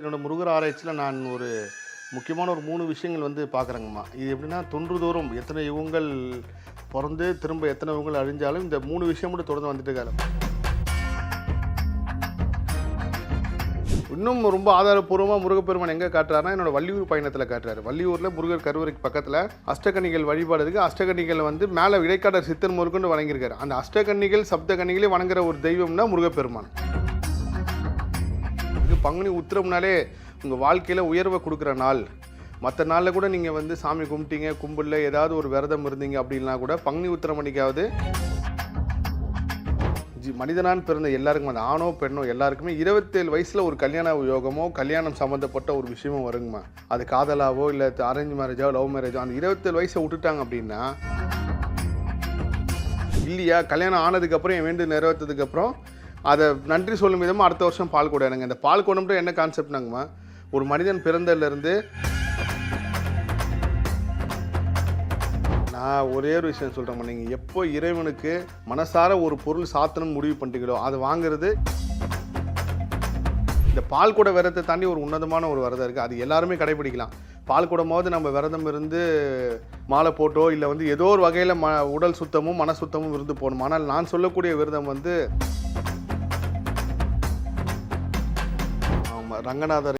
என்னோட முருகர் ஆராய்ச்சியில் நான் ஒரு முக்கியமான ஒரு 3 விஷயங்கள் வந்து பார்க்குறேங்கம்மா. இது எப்படின்னா தொன்றுதோறும் எத்தனை யுகங்கள் பிறந்து திரும்ப எத்தனை யுகங்கள் அழிஞ்சாலும் இந்த 3 விஷயம் மட்டும் தொடர்ந்து வந்துட்டு இருக்காரு. இன்னும் ரொம்ப ஆதாரப்பூர்வமாக முருகப்பெருமான் எங்கே காட்டுறாருன்னா என்னோட வள்ளியூர் பயணத்தில் காட்டுறாரு. வள்ளியூரில் முருகர் கருவறைக்கு பக்கத்தில் அஷ்டகன்னிகள் வழிபாடு இருக்குது. அஷ்டகன்னிகள் வந்து மேலே இடைக்காடர் சித்தர் முருகன் வணங்கியிருக்காரு. அந்த அஷ்டகன்னிகள் சப்தகன்னிகளே வணங்குற ஒரு தெய்வம்னா முருகப்பெருமான். பங்குனி உத்திரம்னாலே உங்கள் வாழ்க்கையில் உயர்வை கொடுக்குற நாள். மற்ற நாளில் கூட நீங்கள் வந்து சாமி கும்பிட்டீங்க, கும்பிடல, ஏதாவது ஒரு விரதம் இருந்தீங்க அப்படின்னா கூட பங்குனி உத்திரம் அன்னைக்காவது மனிதனான் பிறந்த எல்லாருக்கும், அந்த ஆணோ பெண்ணோ எல்லாருக்குமே 27 வயசில் ஒரு கல்யாண யோகமோ கல்யாணம் சம்மந்தப்பட்ட ஒரு விஷயமோ வருங்கம்மா. அது காதலாவோ இல்லை அரேஞ்ச் மேரேஜோ லவ் மேரேஜோ அந்த 27 வயசை விட்டுட்டாங்க அப்படின்னா இல்லையா, கல்யாணம் ஆனதுக்கப்புறம் என் வேண்டு நிறைவேற்றதுக்கப்புறம் அதை நன்றி சொல்லும் விதமாக அடுத்த வருஷம் பால் கூட எனக்கு. இந்த பால் குடம்ன்ற என்ன கான்செப்ட்னாங்கம்மா, ஒரு மனிதன் பிறந்ததுலேருந்து நான் ஒரே ஒரு விஷயம் சொல்கிறேம்மா, நீங்கள் எப்போ இறைவனுக்கு மனசார ஒரு பொருள் சாத்தணும்னு முடிவு பண்ணிட்டீங்களோ அது வாங்குறது. இந்த பால் கூட விரதத்தை தாண்டி ஒரு உன்னதமான ஒரு விரதம் இருக்குது, அது எல்லாருமே கடைபிடிக்கலாம். பால் குடமாவது நம்ம விரதம் இருந்து மாலை போட்டோ இல்லை வந்து ஏதோ ஒரு வகையில் உடல் சுத்தமும் மன சுத்தமும் இருந்து போகணும். ஆனால் நான் சொல்லக்கூடிய விரதம் வந்து ரங்கநாதர்